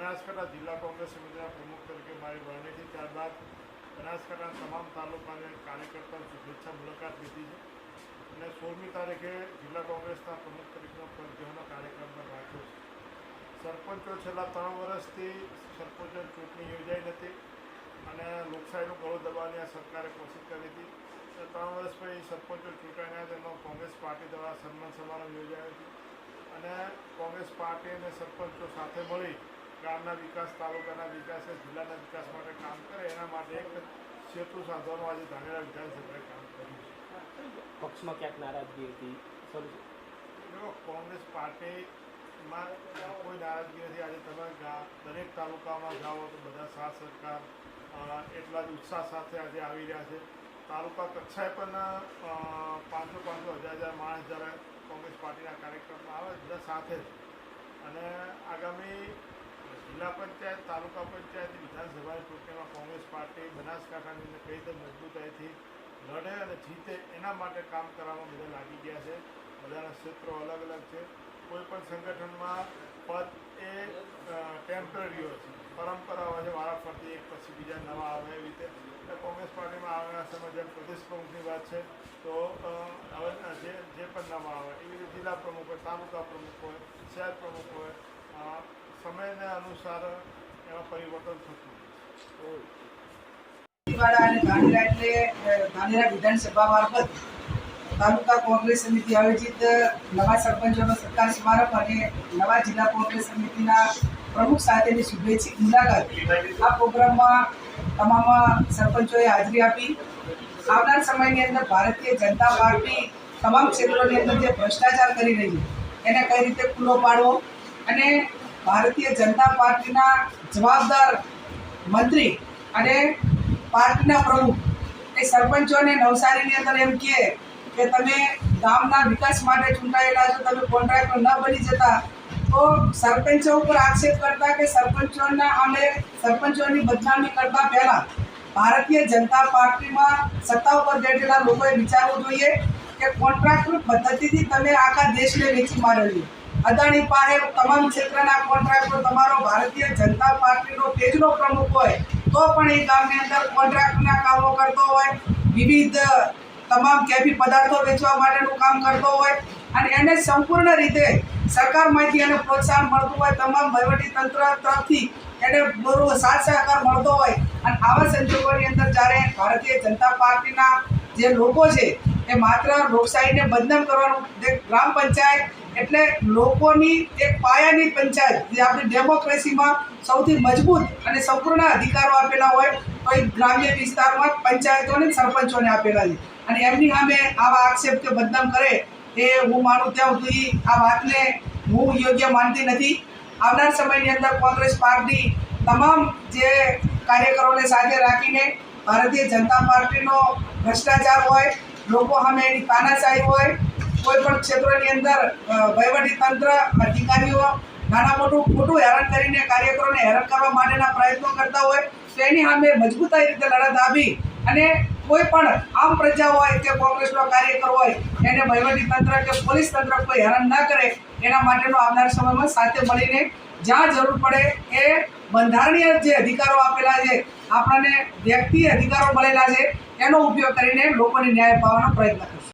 બનાસકાંઠા જિલ્લા કોંગ્રેસ સમિતિના પ્રમુખ તરીકે મારી વરણી થઈ ત્યારબાદ બનાસકાંઠાના તમામ તાલુકાને કાર્યકર્તાઓ શુભેચ્છા મુલાકાત લીધી છે અને 16મી તારીખે જિલ્લા કોંગ્રેસના પ્રમુખ તરીકેનો પદગ્રહણનો કાર્યક્રમ પણ રાખ્યો છે। સરપંચો છેલ્લા 3 વર્ષથી સરપંચોની ચૂંટણી યોજાઈ નથી અને લોકશાહીનું ગળું દબાવવાની આ સરકારે કોશિશ કરી હતી। 3 વર્ષ પછી સરપંચો ચૂંટાયા તેનો કોંગ્રેસ પાર્ટી દ્વારા સન્માન સમારોહ યોજાયો હતો અને કોંગ્રેસ પાર્ટી અને સરપંચો સાથે મળી ગામના વિકાસ, તાલુકાના વિકાસ, જિલ્લાના વિકાસ માટે કામ કરે એના માટે એક સેતુ સાધવાનું આજે ધાનેરા વિધાનસભાએ કામ કર્યું છે। પક્ષમાં ક્યાંક નારાજગી હતી? જો કોંગ્રેસ પાર્ટીમાં કોઈ નારાજગી નથી। આજે તમે દરેક તાલુકામાં જાઓ તો બધા સાથ સહકાર એટલા જ ઉત્સાહ સાથે આજે આવી રહ્યા છે। તાલુકા કક્ષાએ પણ 500-500, 1000 માણસ જ્યારે કોંગ્રેસ પાર્ટીના કાર્યક્રમમાં આવે બધા સાથે જ અને આગામી જિલ્લા પંચાયત, તાલુકા પંચાયત, વિધાનસભાની ચૂંટણીમાં કોંગ્રેસ પાર્ટી બનાસકાંઠાની કઈ રીતે મજબૂતાઈથી લડે અને જીતે એના માટે કામ કરવામાં બધા લાગી ગયા છે। બધાના ક્ષેત્રો અલગ અલગ છે। કોઈ પણ સંગઠનમાં પદ એ ટેમ્પરરી હોય છે, પરંપરા હોય છે, વારાફરતી એક પછી બીજા નવા આવે એવી રીતે કોંગ્રેસ પાર્ટીમાં આવનારા સમય જેમ પ્રદેશ પ્રમુખની વાત છે તો હવે જે પણ નવા આવે એવી રીતે જિલ્લા પ્રમુખ હોય, તાલુકા પ્રમુખ હોય, શહેર પ્રમુખ હોય, સમયને અનુસાર એમાં પરિવર્તન થતું હોય। અને ધાનેરા વિધાનસભા મારફત તાલુકા કોંગ્રેસ સમિતિ આયોજિત નવા સરપંચોનો સત્કાર સમારંભ અને નવા જિલ્લા કોંગ્રેસ સમિતિના પ્રમુખ સાથેની શુભેચ્છિક મુલાકાત આ પ્રોગ્રામમાં તમામ સરપંચોએ હાજરી આપી। આવનાર સમયની અંદર ભારતીય જનતા પાર્ટી તમામ ક્ષેત્રોની અંદર જે ભ્રષ્ટાચાર કરી રહી છે એને કઈ રીતે ખુલ્લો પાડવો અને ભારતીય જનતા પાર્ટીના જવાબદાર મંત્રી અને પાર્ટીના પ્રમુખ એ સરપંચોને નવસારીની અંદર એમ કહે કે તમે ગામના વિકાસ માટે ચૂંટાયેલા છો, તમે કોન્ટ્રાક્ટર ન બની જતા, તો સરપંચો ઉપર આક્ષેપ કરતા કે સરપંચોની બદનામી કરતા પહેલાં ભારતીય જનતા પાર્ટીમાં સત્તા ઉપર બેઠેલા લોકોએ વિચારવું જોઈએ કે કોન્ટ્રાક્ટર પદ્ધતિથી તમે આખા દેશને વેચી મારેલી। અદાણી પાસે તમામ ક્ષેત્રના કોન્ટ્રાક્ટરો તમારો ભારતીય જનતા પાર્ટીનો પેજનો પ્રમુખ હોય તો પણ એ ગામની અંદર કોન્ટ્રાક્ટના કામો કરતો હોય, વિવિધ તમામ કેફી પદાર્થો વેચવા માટેનું કામ કરતો હોય અને એને સંપૂર્ણ રીતે સરકારમાંથી એને પ્રોત્સાહન મળતું હોય, તમામ વહીવટીતંત્ર તરફથી એને બરોબર સાથ સહકાર મળતો હોય અને આવા સંજોગોની અંદર જ્યારે ભારતીય જનતા પાર્ટીના જે લોકો છે એ માત્ર લોકશાહીને બદનામ કરવાનું, જે ગ્રામ પંચાયત એટલે લોકોની એક પાયાની પંચાયત જે આપણી ડેમોક્રેસીમાં સૌથી મજબૂત અને સંપૂર્ણ અધિકારો આપેલા હોય તો એ ગ્રામ્ય વિસ્તારમાં પંચાયતોને સરપંચોને આપેલા છે અને એમની સામે આવા આક્ષેપ કે બદનામ કરે એ હું માનું ત્યાં સુધી આ વાતને હું યોગ્ય માનતી નથી। આવનાર સમયની અંદર કોંગ્રેસ પાર્ટી તમામ જે કાર્યકરોને સાથે રાખીને ભારતીય જનતા પાર્ટીનો ભ્રષ્ટાચાર હોય, લોકો સામે એની તાનાશાહી હોય, કોઈ પણ ક્ષેત્રોની અંદર વહીવટીતંત્ર, અધિકારીઓ નાના મોટું ખોટું હેરાન કરીને કાર્યકરોને હેરાન કરવા માટેના પ્રયત્નો કરતા હોય તો એની સામે મજબૂતાઈ રીતે લડત આપી અને કોઈ પણ આમ પ્રજા હોય કે કોંગ્રેસનો કાર્યકર હોય એને વહીવટીતંત્ર કે પોલીસ તંત્ર કોઈ હેરાન ન કરે એના માટેનો આવનાર સમયમાં સાથે મળીને જ્યાં જરૂર પડે એ બંધારણીય જે અધિકારો આપેલા છે, આપણને વ્યક્તિ અધિકારો મળેલા છે એનો ઉપયોગ કરીને લોકોને ન્યાય અપાવવાનો પ્રયત્ન કરશે।